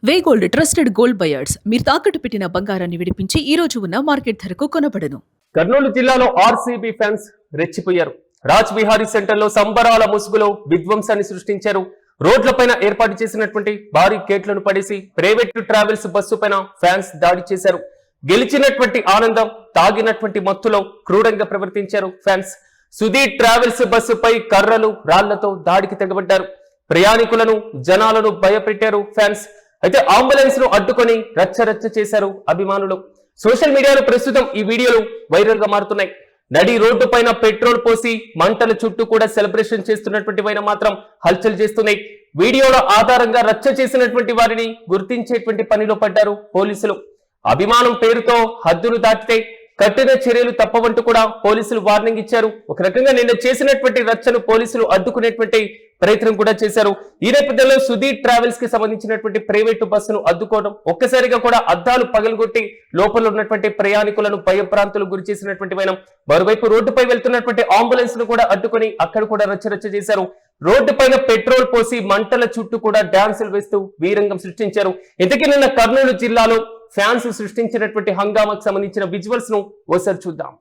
వే gold trusted gold buyers మీరు తాకట్టు పెట్టిన బంగారాన్ని విడిపించి ఈ రోజు ఉన్న మార్కెట్ ధరకు కొనబడను. కర్నూలు జిల్లాలో ఆర్సీబీ ఫ్యాన్స్ రెచ్చిపోయారు. రాజ్ విహారీ సెంటర్ లో సంబరాల ముసుగులో విధ్వంసాన్ని సృష్టించారు. రోడ్లపైన ఏర్పాటు చేసినటువంటి భారీ గేట్లను పడేసి ప్రైవేట్ ట్రావెల్స్ బస్సు పైన ఫ్యాన్స్ దాడి చేశారు. గెలిచినటువంటి ఆనందం, తాగినటువంటి మత్తులో క్రూరంగా ప్రవర్తించారు ఫ్యాన్స్. సుధీర్ ట్రావెల్స్ బస్సుపై కర్రలు, రాళ్లతో దాడికి తెగబడ్డారు. ప్రయాణికులను, జనాలను భయపెట్టారు ఫ్యాన్స్. అయితే అంబులెన్స్ ను అడ్డుకొని రచ్చరచ్చ చేశారు అభిమానులు. సోషల్ మీడియాలో ప్రస్తుతం ఈ వీడియోలు వైరల్ గా మారుతున్నాయి. నడి రోడ్డు పైన పెట్రోల్ పోసి మంటల చుట్టూ కూడా సెలబ్రేషన్ చేస్తున్నటువంటి వైన మాత్రం హల్చల్ చేస్తున్నాయి. వీడియోల ఆధారంగా రచ్చ చేసినటువంటి వారిని గుర్తించేటువంటి పనిలో పడ్డారు పోలీసులు. అభిమానం పేరుతో హద్దులు దాటితే కఠిన చర్యలు తప్పవంటూ కూడా పోలీసులు వార్నింగ్ ఇచ్చారు. ఒక రకంగా నిన్న చేసినటువంటి రచ్చను పోలీసులు అడ్డుకునేటువంటి ప్రయత్నం కూడా చేశారు. ఈ నేపథ్యంలో సుధీర్ ట్రావెల్స్ కి సంబంధించినటువంటి ప్రైవేటు బస్సును అడ్డుకోవడం, ఒక్కసారిగా కూడా అద్దాలు పగలగొట్టి లోపల ఉన్నటువంటి ప్రయాణికులను భయప్రాంతులకు గురి చేసినటువంటి వైనం. మరోవైపు రోడ్డుపై వెళ్తున్నటువంటి అంబులెన్స్ ను కూడా అడ్డుకొని అక్కడ కూడా రచ్చరచ్చ చేశారు. రోడ్డు పైన పెట్రోల్ పోసి మంటల చుట్టూ కూడా డాన్సులు వేస్తూ వీరంగం సృష్టించారు. ఇంతకీ నిన్న కర్నూలు జిల్లాలో ఫ్యాన్స్ సృష్టించినటువంటి హంగామాకు సంబంధించిన విజువల్స్ ను ఓసారి చూద్దాం.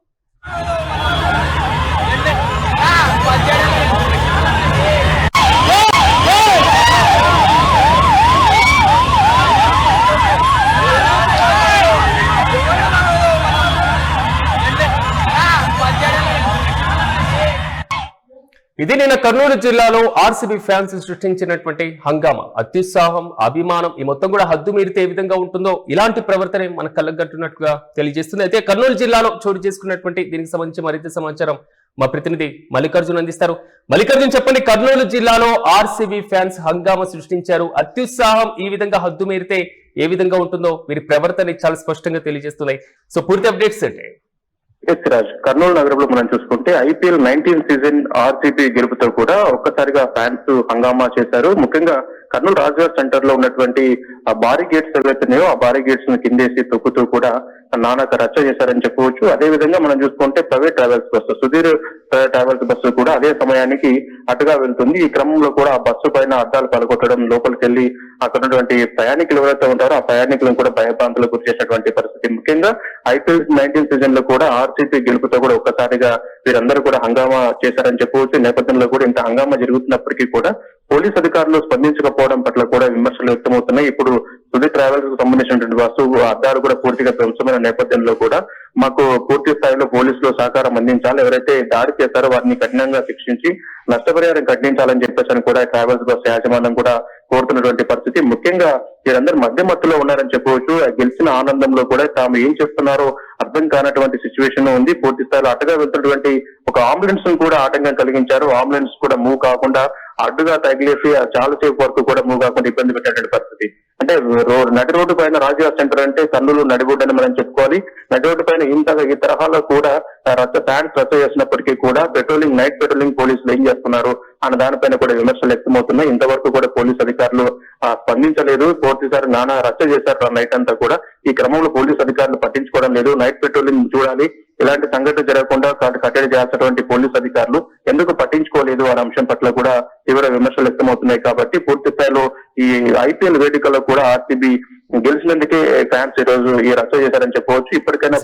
ఇది నిన్న కర్నూలు జిల్లాలో ఆర్సీబీ ఫ్యాన్స్ సృష్టించినటువంటి హంగామా. అత్యుత్సాహం, అభిమానం ఈ మొత్తం కూడా హద్దు మీరితే ఏ విధంగా ఉంటుందో ఇలాంటి ప్రవర్తన మన కళ్ళగట్టున్నట్టుగా తెలియజేస్తుంది. అయితే కర్నూలు జిల్లాలో చోటు చేసుకున్నటువంటి దీనికి సంబంధించి మరింత సమాచారం మా ప్రతినిధి మల్లికార్జున్ అందిస్తారు. మల్లికార్జున్, చెప్పండి, కర్నూలు జిల్లాలో ఆర్సీబీ ఫ్యాన్స్ హంగామా సృష్టించారు. అత్యుత్సాహం ఈ విధంగా హద్దు మీరితే ఏ విధంగా ఉంటుందో వీరి ప్రవర్తన చాలా స్పష్టంగా తెలియజేస్తున్నాయి. సో పూర్తి అప్డేట్స్ అంటే రాజ్, కర్నూలు నగరంలో మనం చూసుకుంటే ఐపీఎల్ 19 సీజన్ ఆర్సీబీ గెలుపుతో కూడా ఒక్కసారిగా ఫ్యాన్స్ హంగామా చేశారు. ముఖ్యంగా కర్నూలు రాజుగారి సెంటర్ లో ఉన్నటువంటి ఆ భారీ గేట్స్ ఏవైతున్నాయో ఆ భారీ గేట్స్ ను కిందేసి తొక్కుతూ కూడా నానాక రచ్చ చేశారని చెప్పవచ్చు. అదే విధంగా మనం చూసుకుంటే private travels bus, Sudheer travels bus కూడా అదే సమయానికి అటుగా వెళ్తుంది. ఈ క్రమంలో కూడా ఆ బస్సు పైన అద్దాలు పలగొట్టడం, లోపలికి వెళ్లి అక్కడ ఉన్నటువంటి ప్రయాణికులు ఎవరైతే ఉంటారో ఆ ప్రయాణికులను కూడా భయభ్రాంతులకు గురి చేసినటువంటి పరిస్థితి. ముఖ్యంగా ఐపీఎల్ 19 సీజన్ లో కూడా ఆర్సీబీ గెలుపుతో కూడా ఒక్కసారిగా వీరందరూ కూడా హంగామా చేశారని చెప్పవచ్చు. నేపథ్యంలో కూడా ఇంత హంగామా జరుగుతున్నప్పటికీ కూడా పోలీస్ అధికారులు స్పందించకపోవడం పట్ల కూడా విమర్శలు వ్యక్తమవుతున్నాయి. ఇప్పుడు సుధీర్ ట్రావెల్స్ కు సంబంధించినటువంటి బస్సు అద్దాలు కూడా పూర్తిగా ధ్వంసమైన నేపథ్యంలో కూడా మాకు పూర్తి స్థాయిలో పోలీసులు సహకారం అందించాలి, ఎవరైతే దాడి చేశారో వారిని కఠినంగా శిక్షించి నష్టపరిహారం కట్టించాలని చెప్పేసి కూడా ట్రావెల్స్ బస్సు యాజమాన్యం కూడా కోరుతున్నటువంటి పరిస్థితి. ముఖ్యంగా వీరందరూ మధ్యలో ఉన్నారని చెప్పవచ్చు. గెలిచిన ఆనందంలో కూడా తాము ఏం చేస్తున్నారో అర్థం కానటువంటి సిచ్యువేషన్ ఉంది. పూర్తి స్థాయిలో అటుగా వెళ్తున్నటువంటి ఒక అంబులెన్స్ ను కూడా ఆటంకం కలిగించారు. అంబులెన్స్ కూడా మూవ్ కాకుండా అడ్డుగా తగిలేసి చాలా సేపు వరకు కూడా మూవ్ కాకుండా ఇబ్బంది పెట్టేటువంటి పరిస్థితి. అంటే నడి రోడ్డు పైన రాజుగారి సెంటర్ అంటే కర్నూలు నడిబొడ్డు అని మనం చెప్పుకోవాలి. నడి రోడ్డు పైన ఈ తరహాలో కూడా ఫ్యాన్స్ రచ్చ చేసినప్పటికీ కూడా నైట్ పెట్రోలింగ్ పోలీసులు ఏం చేస్తున్నారు అన్న దానిపైన కూడా విమర్శలు వ్యక్తమవుతున్నాయి. ఇంతవరకు కూడా పోలీసు అధికారులు స్పందించలేదు. పూర్తిసారి నానా రచ్చ చేశారు నైట్ అంతా కూడా. ఈ క్రమంలో పోలీసు అధికారులు పట్టించుకోవడం లేదు. నైట్ పెట్రోలింగ్ చూడాలి, ఇలాంటి సంఘటన జరగకుండా కట్టడి చేయాల్సినటువంటి పోలీసు అధికారులు ఎందుకు పట్టించుకోలేదు అనే అంశం పట్ల కూడా తీవ్ర విమర్శలు వ్యక్తమవుతున్నాయి. కాబట్టి పూర్తి స్థాయిలో ఈ ఐపీఎల్ వేదికలో కూడా ఆర్సీబీ గెలిచినందుకే ఫ్యాన్స్ ఈ రోజు ఈ రచ్చ చేశారని చెప్పవచ్చు. ఇప్పటికైనా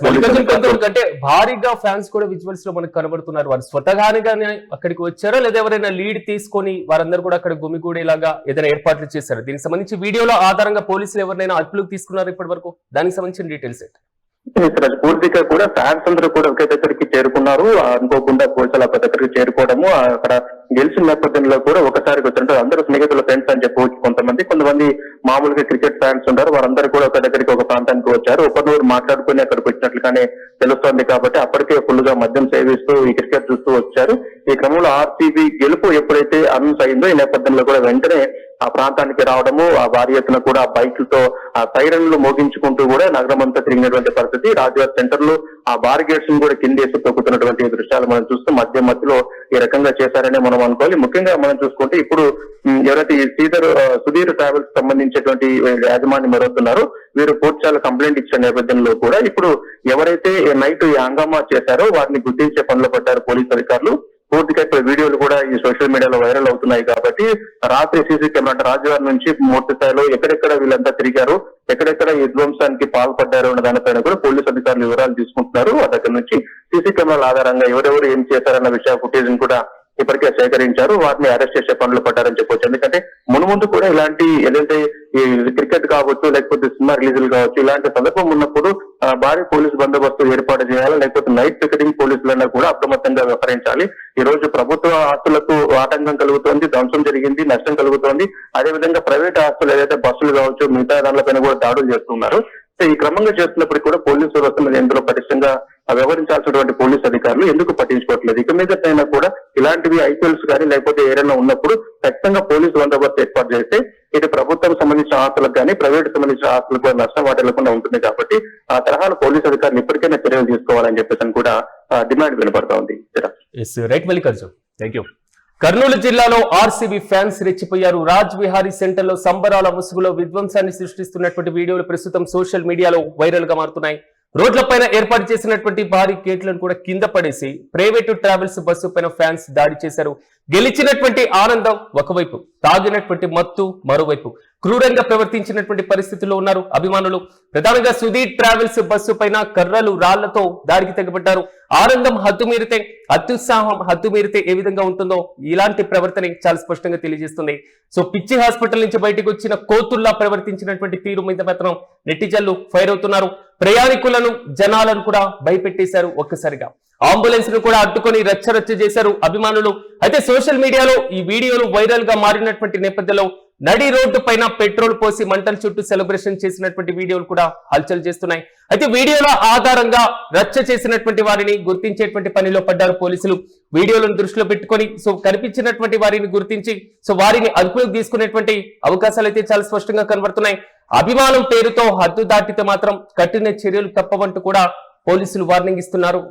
అంటే భారీగా ఫ్యాన్స్ కూడా విజువల్స్ లో మనకు కనబడుతున్నారు. వారు స్వతహాగానే అక్కడికి వచ్చారా లేదా ఎవరైనా లీడ్ తీసుకొని వారందరూ కూడా అక్కడ గుమిగూడేలాగా ఏదైనా ఏర్పాట్లు చేశారు? దీనికి సంబంధించి వీడియోల ఆధారంగా పోలీసులు ఎవరినైనా అదుపులోకి తీసుకున్నారు ఇప్పటి వరకు? దానికి సంబంధించిన డీటెయిల్స్ ఏంటి? పూర్తిగా కూడా ఫ్యాన్స్ అందరూ కూడా ఒకే దగ్గరికి చేరుకున్నారు. అనుకోకుండా పోలీసులు ఒక దగ్గరికి చేరుకోవడము, అక్కడ గెలిచిన నేపథ్యంలో కూడా ఒకసారికి వచ్చినట్టు అందరూ స్నేహితుల ఫ్రెండ్స్ అని చెప్పవచ్చు. కొంతమంది మామూలుగా క్రికెట్ ఫ్యాన్స్ ఉంటారు, వారందరూ కూడా ఒక దగ్గరికి ఒక ప్రాంతానికి వచ్చారు. ఒకరినొకరు మాట్లాడుకుని అక్కడికి వచ్చినట్లుగానే తెలుస్తోంది. కాబట్టి అప్పటికే ఫుల్ గా మద్యం సేవిస్తూ ఈ క్రికెట్ చూస్తూ వచ్చారు. ఈ క్రమంలో ఆర్సీబీ గెలుపు ఎప్పుడైతే అనౌన్స్ అయిందో ఈ నేపథ్యంలో కూడా వెంటనే ఆ ప్రాంతానికి రావడము, ఆ భారీ ఎత్తున కూడా బైక్లతో ఆ సైరన్లు మోగించుకుంటూ కూడా నగరం అంతా తిరిగినటువంటి పరిస్థితి. రాజుగారి సెంటర్ లో ఆ బార్ గేట్స్ ను కూడా కిందేసి తొక్కుతున్నటువంటి దృశ్యాలు మనం చూస్తూ మధ్యలో ఈ రకంగా చేశారనే మనం అనుకోవాలి. ముఖ్యంగా మనం చూసుకుంటే ఇప్పుడు ఎవరైతే ఈ సుధీర్ ట్రావెల్స్ సంబంధించేటువంటి యాజమాన్యం ఎవరవుతున్నారో వీరు పూర్తిగా కంప్లైంట్ ఇచ్చిన నేపథ్యంలో కూడా ఇప్పుడు ఎవరైతే నైట్ ఈ హంగామా చేశారో వారిని గుర్తించే పనిలో పడ్డారు పోలీసు అధికారులు. పూర్తిగా ఇప్పుడు వీడియోలు కూడా ఈ సోషల్ మీడియాలో వైరల్ అవుతున్నాయి కాబట్టి రాత్రి సీసీ కెమెరా అంటే రాజధాని నుంచి పూర్తి స్థాయిలో ఎక్కడెక్కడ వీళ్ళంతా తిరిగారు, ఎక్కడెక్కడ ఈ విధ్వంసానికి పాల్పడ్డారు అన్న దానిపైన కూడా పోలీసు అధికారులు వివరాలు తీసుకుంటున్నారు. ఆ దగ్గర నుంచి సీసీ కెమెరాల ఆధారంగా ఎవరెవరు ఏం చేశారన్న విషయ ఫుటేజ్ కూడా ఇప్పటికే సేకరించారు. వారిని అరెస్ట్ చేసే పనులు పడ్డారని చెప్పొచ్చు. ఎందుకంటే మునుముందు కూడా ఇలాంటి ఏదైతే ఈ క్రికెట్ కావచ్చు, లేకపోతే సినిమా రిలీజులు కావచ్చు, ఇలాంటి సందర్భం ఉన్నప్పుడు భారీ పోలీసు బందోబస్తు ఏర్పాటు చేయాలి, లేకపోతే నైట్ పికెటింగ్ పోలీసులన్నా కూడా అప్రమత్తంగా వ్యవహరించాలి. ఈ రోజు ప్రభుత్వ ఆస్తులకు ఆటంకం కలుగుతోంది, ధ్వంసం జరిగింది, నష్టం కలుగుతోంది. అదేవిధంగా ప్రైవేట్ ఆస్తులు ఏదైతే బస్సులు కావచ్చు, మిగతా దానిపైన కూడా దాడులు చేస్తున్నారు. ఈ క్రమంగా చేస్తున్నప్పటికీ కూడా పోలీసు వ్యవస్థ మీద ఎంతో పటిష్టంగా వ్యవహరించాల్సినటువంటి పోలీసు అధికారులు ఎందుకు పట్టించుకోవట్లేదు? ఇక మీదటైనా కూడా ఇలాంటివి ఐపీఎల్స్ కానీ లేకపోతే ఏదైనా ఉన్నప్పుడు ఖచ్చితంగా పోలీసు బందోబస్తు ఏర్పాటు చేస్తే ఇటు ప్రభుత్వం సంబంధించిన ఆస్తులకు కానీ ప్రైవేట్ సంబంధించిన ఆస్తులకు నష్టం వాటిల్లకుండా ఉంటుంది. కాబట్టి ఆ తరహాలో పోలీసు అధికారులు ఇప్పటికైనా చర్యలు తీసుకోవాలని చెప్పేసి కూడా డిమాండ్ వినపడతా ఉంది. Right Mallikarjun, thank you. Kurnool జిల్లాలో ఆర్సీబీ ఫ్యాన్స్ రెచ్చిపోయారు. రాజ్ విహారీ సెంటర్ లో సంబరాల ముసుగులో విధ్వంసాన్ని సృష్టిస్తున్నటువంటి వీడియోలు ప్రస్తుతం సోషల్ మీడియాలో వైరల్ గా మారుతున్నాయి. రోడ్లపైన ఏర్పాటు చేసినటువంటి భారీ గేట్లను కూడా కింద పడేసి ప్రైవేటు ట్రావెల్స్ బస్సు పైన ఫ్యాన్స్ దాడి చేశారు. గెలిచినటువంటి ఆనందం ఒకవైపు, తాగినటువంటి మత్తు మరోవైపు క్రూరంగా ప్రవర్తించినటువంటి పరిస్థితుల్లో ఉన్నారు అభిమానులు. ప్రధానంగా సుధీర్ ట్రావెల్స్ బస్సు పైన కర్రలు రాళ్లతో దాడికి తెగబడ్డారు. ఆనందం హద్దుమీరితే, అత్యుత్సాహం హద్దుమీరితే ఏ విధంగా ఉంటుందో ఇలాంటి ప్రవర్తన చాలా స్పష్టంగా తెలియజేస్తుంది. సో పిచ్చి హాస్పిటల్ నుంచి బయటకు వచ్చిన కోతుల్లా ప్రవర్తించినటువంటి తీరు మీద మాత్రం నెటిజన్లు ఫైర్ అవుతున్నారు. ప్రయాణికులను జనాలను కూడా భయపెట్టేశారు. ఒక్కసారిగా అంబులెన్స్ ను కూడా అడ్డుకొని రచ్చరచ్చ చేశారు అభిమానులు. అయితే సోషల్ మీడియాలో ఈ వీడియోలు వైరల్ గా మారినటువంటి నేపథ్యంలో నడి రోడ్డు పైన పెట్రోల్ పోసి మంటల చుట్టూ సెలబ్రేషన్ చేసినటువంటి వీడియోలు కూడా హల్చల్ చేస్తున్నాయి. అయితే వీడియోల ఆధారంగా రచ్చ చేసినటువంటి వారిని గుర్తించేటువంటి పనిలో పడ్డారు పోలీసులు. వీడియోలను దృష్టిలో పెట్టుకొని కనిపించినటువంటి వారిని గుర్తించి వారిని అదుపులోకి తీసుకునేటువంటి అవకాశాలు అయితే చాలా స్పష్టంగా కనబడుతున్నాయి. అభిమానం పేరుతో హద్దు దాటితే మాత్రం కఠిన చర్యలు తప్పవంటూ కూడా పోలీసులు వార్నింగ్ ఇస్తున్నారు.